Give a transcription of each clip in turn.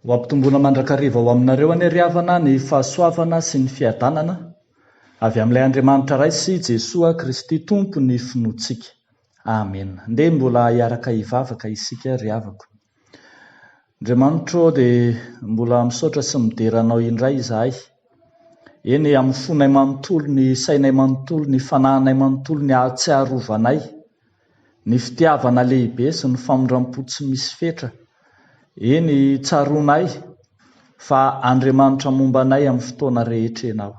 Ho ampitomboana mandrakariva ho aminareo any ry havana ny fahasoavana sy ny fiadanana avy amin'ilay Andriamanitra ray sy Jesoa Kristy tompo ny finoantsika. Amen. Nde mbola hiaraka hivavaka isika ry havako. Andriamanitra dia mbola misaotra sy mideranao indray izahay. Eny amin'ny fonay manontolo, ny sainay manontolo, ny fanahinay manontolo, ny ahatsiarovanay, ny fitiavana lehibe sy ny famondram-po tsy misy fetra. Eny tsaronay fa Andriamanitra mombanay amin'ny fotoana rehetra ianao.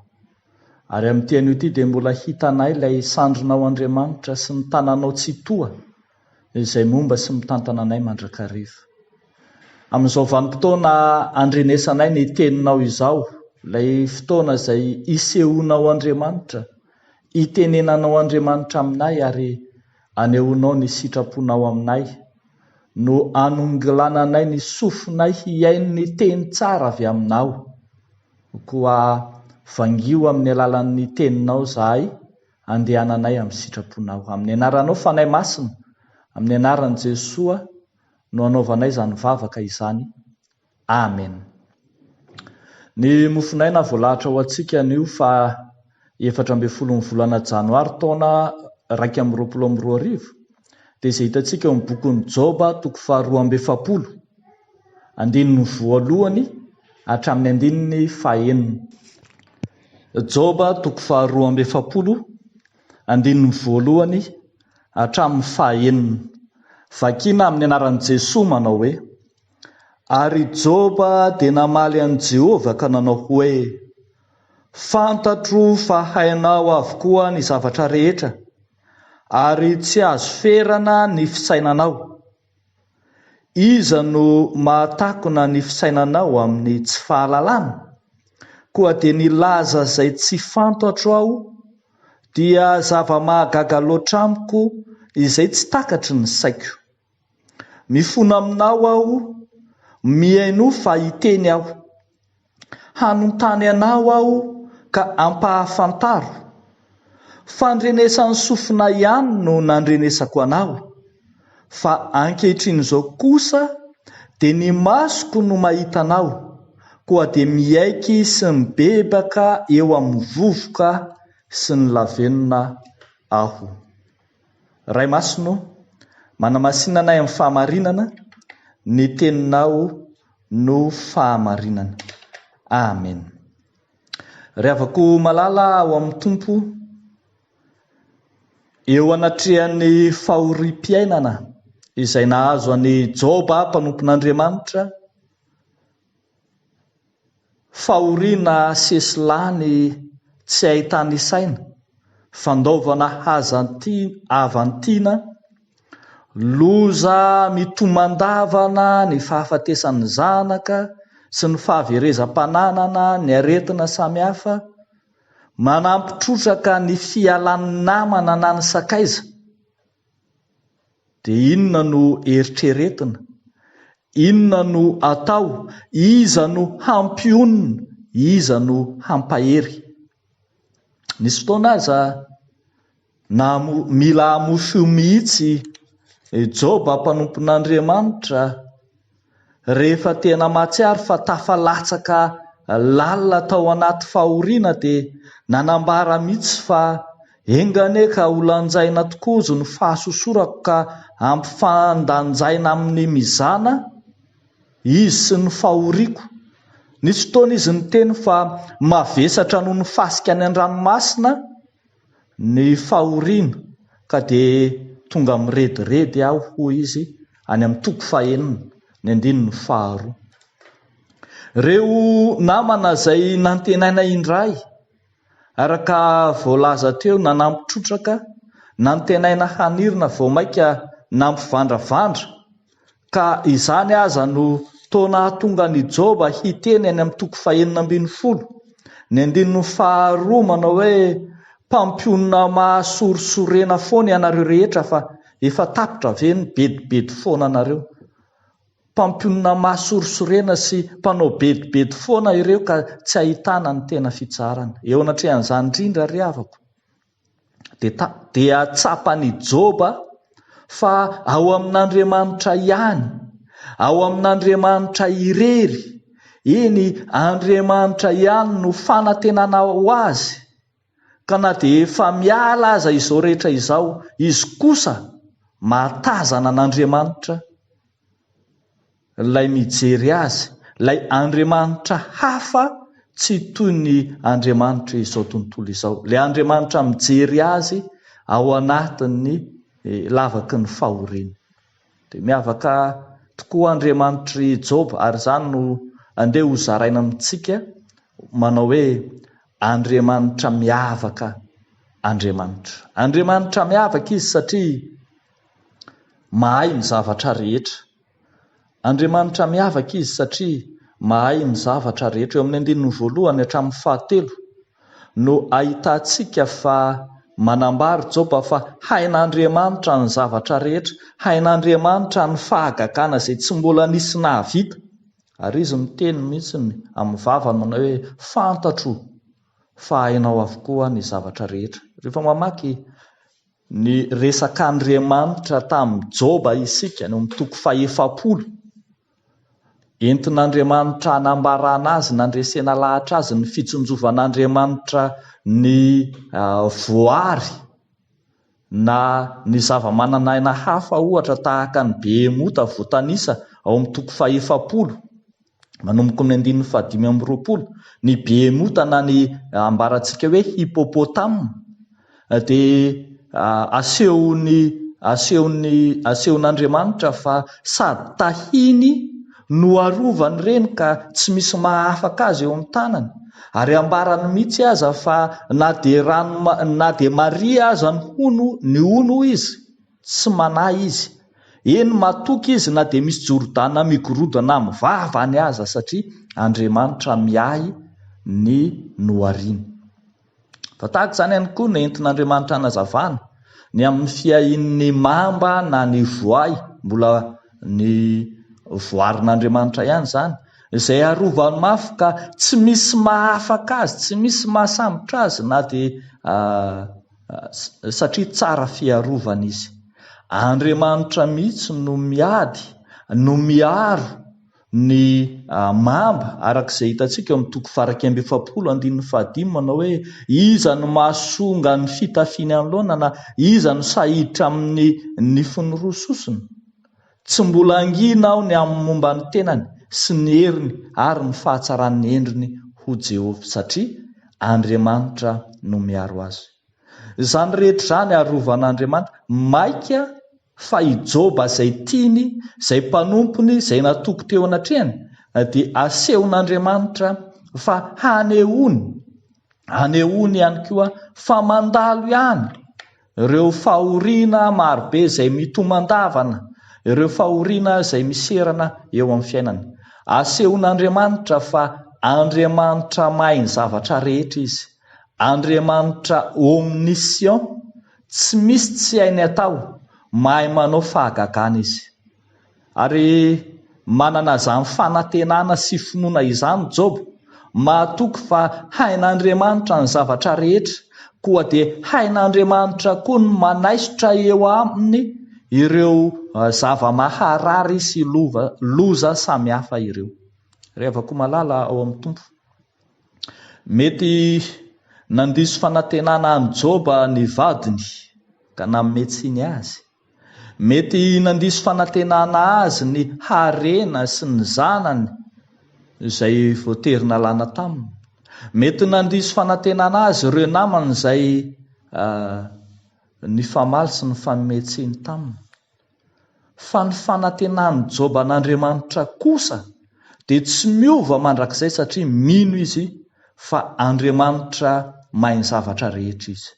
Ary amin'ity anio ity dia mbola hitanay ilay sandrinao Andriamanitra sy ny tananao tsy toa izay momba sy mitantana anay mandrakariva. Amin'izao vanim-potoana andrenesanay ny teninao izao, ilay fotoana izay isehoanao Andriamanitra, itenenanao Andriamanitra aminay ary anehoanao ny sitraponao aminay, no anongilananay ny sofinay hiaino ny teny tsara avy aminao. Koa vangio amin'ny alalan'ny teninao zahay, andehananay amin'ny sitraponao. Amin'ny anaranao fanahy masina, amin'ny anaran'i Jesoa no anaovanay izany vavaka izany. Amen. Ny mofonay na voalahatra ho antsika anio fa 14 volana Janoary taona 2022 dia izay hitantsika eo amin'ny bokin'ny Joba toko faharoa amby efapolo, andininy voalohany hatramin'ny andininy fahaenina. Joba toko faharoa amby efapolo, andininy voalohany hatramin'ny fahaenina. Vakina amin'ny anaran'i Jesoa manao hoe: ary Joba dia namaly an'i Jehovah ka nanao hoe: fantatro fa hainao avokoa ny zavatra rehetra, ary tsy azo ferana ny fisainanao. Iza no mahatakona ny fisainanao amin'ny tsy fahalalana? Koa dia ny laza izay tsy fantatro aho dia zava-mahagaga loatra amiko izay tsy takatry ny saiko. Mifona aminao aho, mihaino fa hiteny aho, hanontany anao aho ka ampahafantaro. Fandrenesan'ny sofina ihany no nandrenesako anao, fa ankehitriny izao kosa dia ny masoko no mahita anao, koa dia miaiky sy mibebaka eo amin'ny vovoka sy ny lavenona aho. Ray masino, manamasinanay amin'ny fahamarinana, ny teninao no fahamarinana. Amen. Ry havako malala ao amin'ny tompo, eo anatrehan'ny fahorim-piainana izay nahazo an'i Joba mpanompon'Andriamanitra, fahoriana sesilany tsy ahitany saina, fandaovana havantiana, loza mitomandavana ny fahafatesan'ny zanaka sy ny fahaverezam-pananana, ny aretina samihafa, manampitrotraka ny fialan'ny namana na ny sakaiza. Dia inona no eritreretina? Inona no atao? Iza no hampionina? Iza no hampahery? Nisy fotoana aza mila hamofo mihitsy Joba mpanompon'Andriamanitra rehefa tena mahatsiaro fa tafalatsaka lalina tao anaty fahoriana, dia nanambara mihitsy fa engane ka holanjaina tokoa zo ny fahasosorako ka ampifandanjaina amin'ny mizana izy sy ny fahoriako. Nisy fotoana izy niteny fa mavesatra noho ny fasika any an-dranomasina ny fahoriana, ka dia tonga mirediredy aho hoy izy any amin'ny toko fahaenina, ny andininy faharoa. Reo namana izay nantenaina indray, araka voalaza teo, nanampitrotraka, nantenaina hanirina vao maika nampivandravandra, ka izany aza no taona hatonga ny Joba hiteny any amin'ny toko fahaenina ambin'ny folo, ny andininy faharoa manao hoe: mpampionina mahasorosorena foana ianareo rehetra, fa efa tapitra ve ny bedibedy foana anareo? Mpampionina mahasorosorena sy mpanao bedibedy foana ireo ka tsy ahitana ny tena fitsarana. Eo anatrehan'izany indrindra ry havako, dia tsapany Joba fa ao amin'Andriamanitra ihany ao amin'Andriamanitra irery. Iny Andriamanitra ihany no fanantenana ho azy. Ka na dia efa miala aza izao rehetra izao, izy kosa mahatazana an'Andriamanitra ilay mijery azy, ilay Andriamanitra hafa, tsy toy ny Andriamanitra izao tontolo izao. Ilay Andriamanitra mijery azy ao anatin'ny lavaky ny fahoriana. Dia miavaka tokoa Andriamanitra Joba, ary izany no andeha ho zaraina amintsika, manao hoe Andriamanitra miavaka. Andriamanitra miavaka izy satria mahay ny zavatra rehetra. Andriamanitra miavaka izy satria mahay ny zavatra rehetra. Eo amin'ny 1:1 hatramin'ny 7 no ahitantsika fa manambary Joba fa hain'Andriamanitra ny zavatra rehetra, hain'Andriamanitra ny fahagagana izay tsy mbola nisy nahavita. Ary izy miteny mihitsy amin'ny vavany manao hoe fantatro fa hainao avokoa ny zavatra rehetra. Rehefa mamaky ny resak'Andriamanitra tamin'ny Joba isika no amin'ny 400, entin'Andriamanitra hanambarana azy, nandresena lahatra azy ny fitsinjovan'Andriamanitra ny voary na ny zava-manan'aina hafa, ohatra tahaka ny behemota voatanisa ao amin'ny 400, manomboka amin'ny 15:20, ny behemota na ny ambarantsika hoe hippopotame, dia asehon'Andriamanitra fa sady tahiny no arovany reny ka tsy misy mahafaka azy eo amin'ny tanany. Ary ambarany mihitsy aza fa na dia Maria aza ny hono izy, tsy manahy izy. Eny matoky izy na dia misy Jordana migorodona mivavany aza, satria Andriamanitra miahy ny nohariany. Fa tahaka izany ihany koa ny entin'Andriamanitra hanazavana ny amin'ny fiahin'ny mamba na ny voay, mbola ny voarin'Andriamanitra ihany izany, izay arovany mafy ka tsy misy mahafaka azy, tsy misy mahasambotra azy, na dia satria tsara fiarovana izy. Andriamanitra mihitsy no miady, no miaro ny mamba, arak'izay hitantsika amin'ny 2:170 manao hoe iza no mahasonga ny fitafiany anoloana, na iza no sahiditra amin'ny nifiny roa sosona. Tsy mbola angina aho ny amin'ny momba ny tenany sy ny heriny ary ny fahatsarany endriny ho Jehovah, satria Andriamanitra no miaro azy. Izany rehetra izany arovan'Andriamanitra maika fa i Joba izay tiany, izay mpanompony, izay natoky teo anatrehany, dia asehon'Andriamanitra fa hanehoany ihany koa fa mandalo ihany ireo fahoriana marobe izay mitomandavana, ireo fahoriana izay miserana eo amin'ny fiainana. Asehon'Andriamanitra fa Andriamanitra mahay ny zavatra rehetra izy, Andriamanitra omniscient, tsy misy tsy hainy atao, mahay manao fahagagana izy. Ary manana izany fanantenana sy finoana izany Joba, mahatoky fa hain'Andriamanitra ny zavatra rehetra, koa dia hain'Andriamanitra koa ny manaisotra eo aminy ireo zava-maharary sy loza samihafa ireo. Rehefa koa malala ao amin'ny tompo, mety nandiso fanantenana any Joba ny vadiny ka nametsiny azy, mety nandiso fanantenana azy ny harena sy ny zanany izay voaterina lana taminy, mety nandiso fanantenana azy ireo namany izay ny famaly sy ny fametsiny taminy. Fa ny fanantenany Joba n'Andriamanitra kosa dia tsy miova mandrakizay, satria mino izy fa Andriamanitra mahay ny zavatra rehetra izy.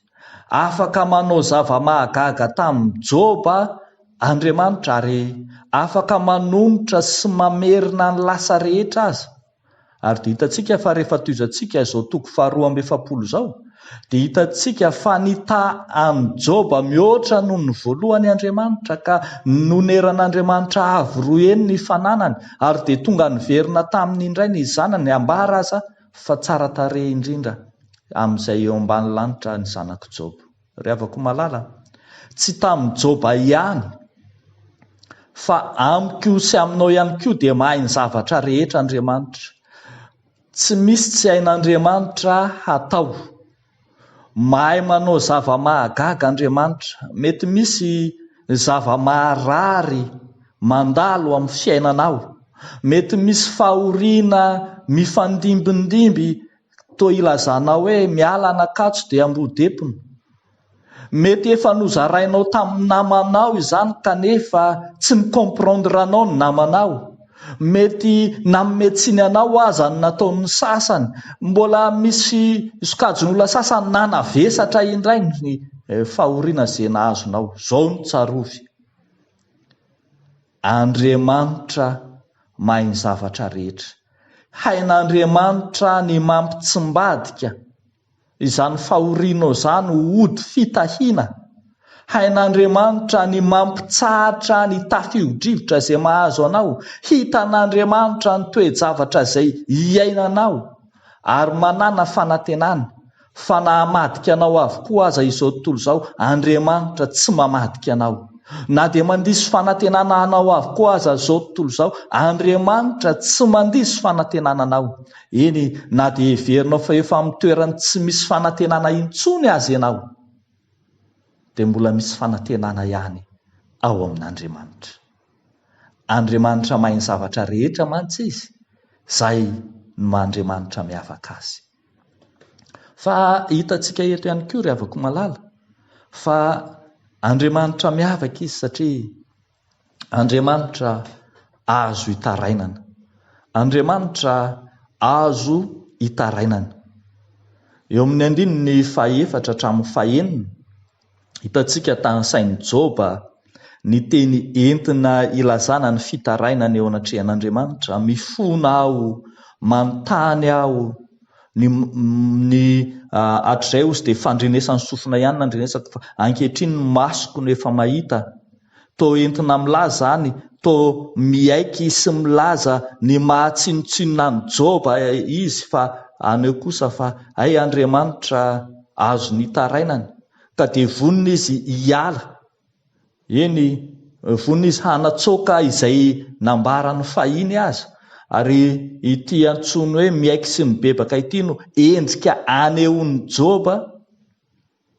Afaka manao zava-mahagaga tamin'ny Joba Andriamanitra, ary afaka manombotra sy mamerina ny lasa rehetra aza. Ary dia hitantsika fa rehefa toizantsika izao 2:270 izao, dia hitantsika fa nita amin'ny Joba mihoatra noho ny voalohany Andriamanitra, ka noneran'Andriamanitra avy roa eny ny fananany, ary dia tonga niverina tamin'ny indray ny zanany, ambara aza fa tsara tarehy indrindra amin'izay eo ambany lanitra ny zanak'i Joba. Ry havako malala, tsy tamin'ny Joba ihany fa amiko sy aminao ihany koa dia mahay ny zavatra rehetra Andriamanitra. Tsy misy tsy hain'Andriamanitra hatao. Mahay manao zava-mahagaga Andriamanitra. Mety misy zava-maharary mandalo amin'ny fiainanao. Mety misy fahoriana mifandimbindimby toa ilazanao hoe miala anakatso dia ambodepona. Mety efa nozarainao tamin'ny namanao izany kanefa tsy nikomprendranao ny namanao. Mety nametsiny anao aza ny nataon'ny sasany. Mbola misy sokajon'olona sasany nanavesatra indray ny fahoriana izay nahazonao. Zao no tsarovy. Andriamanitra mahay ny zavatra rehetra. Hain'Andriamanitra ny mampitsimbadika izany fahoriana izany ody fitahiana. Hain'Andriamanitra ny mampitsahatra ny tafio-drivotra izay mahazo anao. Hitan'Andriamanitra ny toe-javatra izay iainanao ary manana fanantenana. Fa na hamadika anao avokoa aza izao tontolo izao, Andriamanitra tsy mamadika anao. Na dia mandisy fanantenana anao avokoa aza izao tontolo izao, Andriamanitra tsy mandisy fanantenana anao. Eny, na dia heverinao fa efa amin'ny toerany tsy misy fanantenana intsony azy ianao, dia mbola misy fanantenana ihany ao amin'Andriamanitra. Andriamanitra mahay ny zavatra rehetra mantsy izy. Zay no Andriamanitra miavaka azy. Fa hitantsika eto ihany koa ry havako malala fa Andriamanitra miavaka izy satria Andriamanitra azo hitarainana. Andriamanitra azo hitarainana. Eo amin'ny andininy fahaefatra hatramin'ny fahaenina hitantsika tany sain'i Joba ny teny entina ilazana ny fitarainana eo anatrehan'Andriamanitra. Mifona aho, manontany aho, ny hatrizay ozy dia fandrenesany sofina ihany nandrenesako, fa ankehitriny ny masoko no efa mahita. Toa entina milaza any, toa miaiky sy milaza ny mahatsinotsinona ny Joba izy, fa aneo kosa fa ay Andriamanitra azo ny tarainana. Ka dia vonona izy hiala. Eny, vonona izy hanatsoaka izay nambarany fahiny aza. Ary ity antsoiny hoe miaiky sy mibebaka ity no endrika anehoan'ny Joba.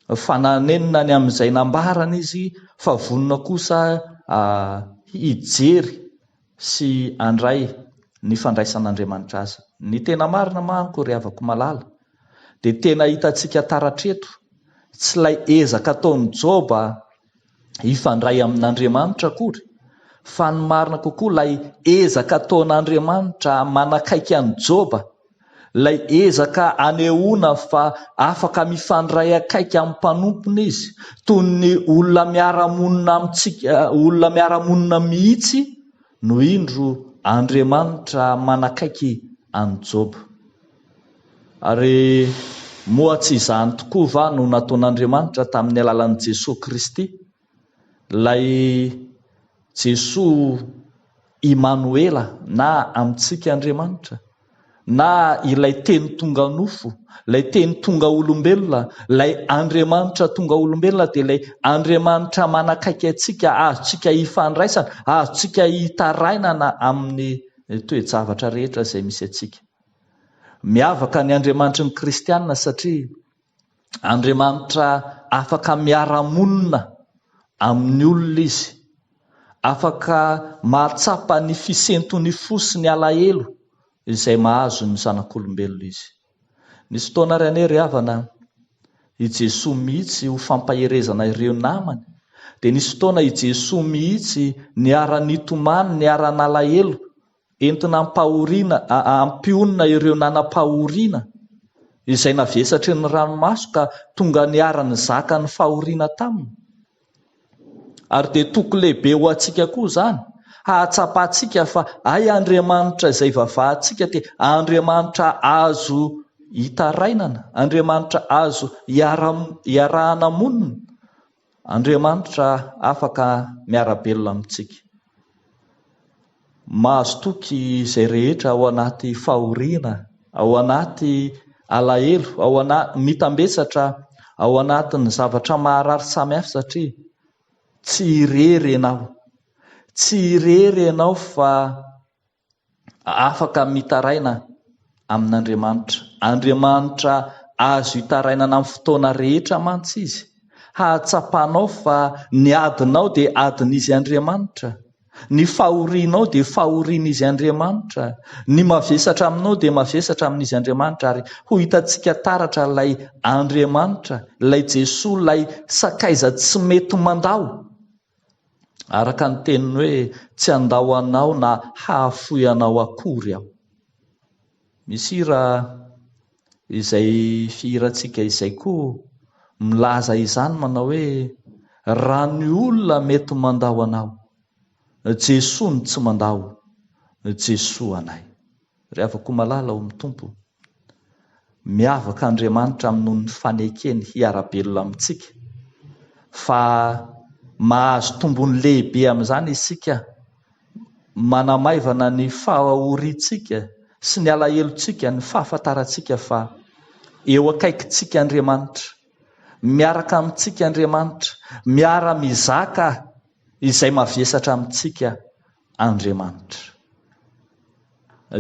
Fananenina ny amin'izay nambarana izy, fa vonona kosa hijery sy andray ny fandraisan'Andriamanitra azy. Ny tena marina manko ry havako malala dia tena hitantsika taratreto. Tsy ilay ezaka ataon'ny Joba hifandray amin'Andriamanitra akory, fa ny marina kokoa ilay ezaka ataon'Andriamanitra manakaiky an'i Joba. Ilay ezaka anehoana fa afaka mifandray akaiky amin'ny mpanompony izy, toy ny olona miara-monina amintsika, olona miara-monina mihitsy no indro Andriamanitra manakaiky an'i Joba. Ary moa tsy izany tokoa va no nataon'Andriamanitra tamin'ny alalan'i Jesosy Kristy, ilay Jesosy Imanoela, na amintsika Andriamanitra, na ilay teny tonga nofo, ilay teny tonga olombelona, ilay Andriamanitra tonga olombelona, dia ilay Andriamanitra manakaiky antsika, azontsika hifandraisana, azontsika hitarainana amin'ny toe-javatra rehetra izay misy antsika. Miavaka ny Andriamanitra ny Kristianina satria Andriamanitra afaka miara-monina amin'ny olona izy, afaka mahatsapa ny fisentony fo sy ny alahelo izay mahazo ny zanak'olombelona izy. Nisy fotoana ry anie ry havana, i Jesosy mihitsy ho fampaherezana ireo namany, dia nisy fotoana i Jesosy mihitsy niara-nitomany, niara-nalahelo entina ampionina ireo nanam-pahoriana izay navesatry ny ranomaso ka tonga niara-ny zaka ny fahoriana taminy. Ary dia toko lehibe ho antsika koa izany, hahatsapantsika fa ay Andriamanitra izay vavahantsika dia Andriamanitra azo hitarainana, Andriamanitra azo iarahana monina, Andriamanitra afaka miara-belona amintsika. Mahazo toky izay rehetra ao anaty fahoriana, ao anaty alahelo, ao anaty mitambesatra, ao anatin'ny zavatra maharary samihafa satria tsy irery ianao, tsy irery ianao fa afaka mitaraina amin'Andriamanitra. Andriamanitra azo hitarainana amin'ny fotoana rehetra mantsy izy. Hahatsapanao fa ny adinao dia adin'izy Andriamanitra, ny fahorianao dia fahorian'izy Andriamanitra, ny mavesatra aminao dia mavesatra amin'izy Andriamanitra. Ary ho hitantsika taratra ilay Andriamanitra, ilay Jesoa, ilay sakaiza tsy mety mandao, araka ny teniny hoe tsy andao anao na hahafoy anao akory aho. Misy hira izay fihirantsika izay koa milaza izany, manao hoe raha ny olona mety mandao anao, Jesoa ny tsy mandao, Jesoa anay. Rehefa koa malala ho mitompo, miavaka Andriamanitra amin'ny ny fanekeny hiara-belona amintsika, fa mahazo tombony lehibe amin'izany isika, manamaivana ny fahoriantsika sy ny alahelo-tsika, ny fahafantarantsika fa eo akaikintsika Andriamanitra, miaraka amintsika Andriamanitra, miara-mizaka izay mavesatra amintsika Andriamanitra.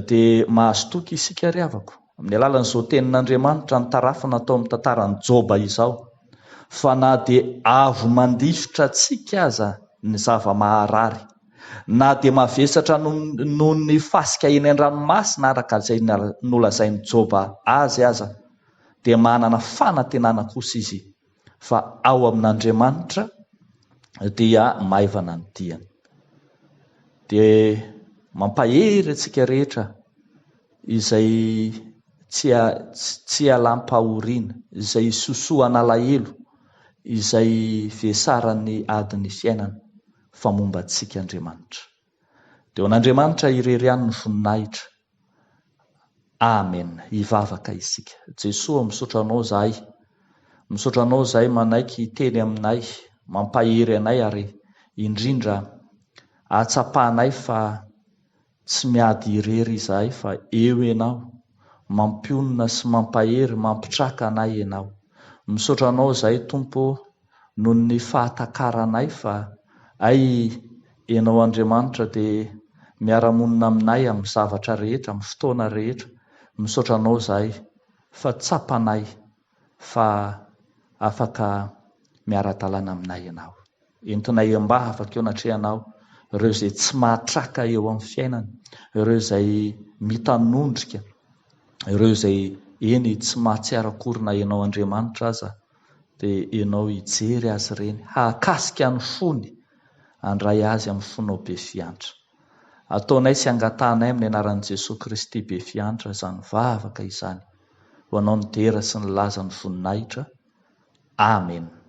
Dia mahazo toky isika ry havako amin'ny alalan'izao tenin'Andriamanitra ny tarafina atao amin'ny tantaran'i Joba izao, fa na dia avo mandifitra tsika aza ny zava-maharary, na dia mavesatra noho ny fasika eny an-dranomasina, araka izay nolazain'i Joba azy aza, dia manana fanantenana kosa izy, fa ao amin'Andriamanitra dia maivana ny diany. Dia mampahery antsika rehetra izay tsy alampahoriana, izay sosoana alahelo, izay vesaran'ny adiny fiainana, fa momba antsika Andriamanitra. Dia ho an'Andriamanitra irery ihany ny voninahitra. Amen. Hivavaka isika. Jesoa, misaotra anao zahay, misaotra anao zahay manaiky teny aminay, mampahery anay, ary indrindra atsapahanay fa tsy miady irery izahay, fa eo ianao, mampionona sy mampahery, mampitraka anay ianao. Misaotra anao zahay Tompo noho ny fahatakaranay, fa ianao Andriamanitra dia miara-monina aminay amin'ny zavatra rehetra, amin'ny fotoana rehetra. Misaotra anao zahay fa tsapanay, fa afaka miara-dalàna aminay ianao. Entinay mba afaka eo natrehanao ireo izay tsy mahatraka eo amin'ny fiainana, ireo izay mitanondrika, ireo izay eny tsy mahatsiaro akory na ianao Andriamanitra aza, dia ianao hijery azy ireny, hahakasika ny fony, handray azy amin'ny fonao be fiantra. Ataonay sy angatahanay amin'ny anaran'i Jesosy Kristy be fiantra izany vavaka izany, ho anao ny dera sy ny laza ny voninahitra. Amen.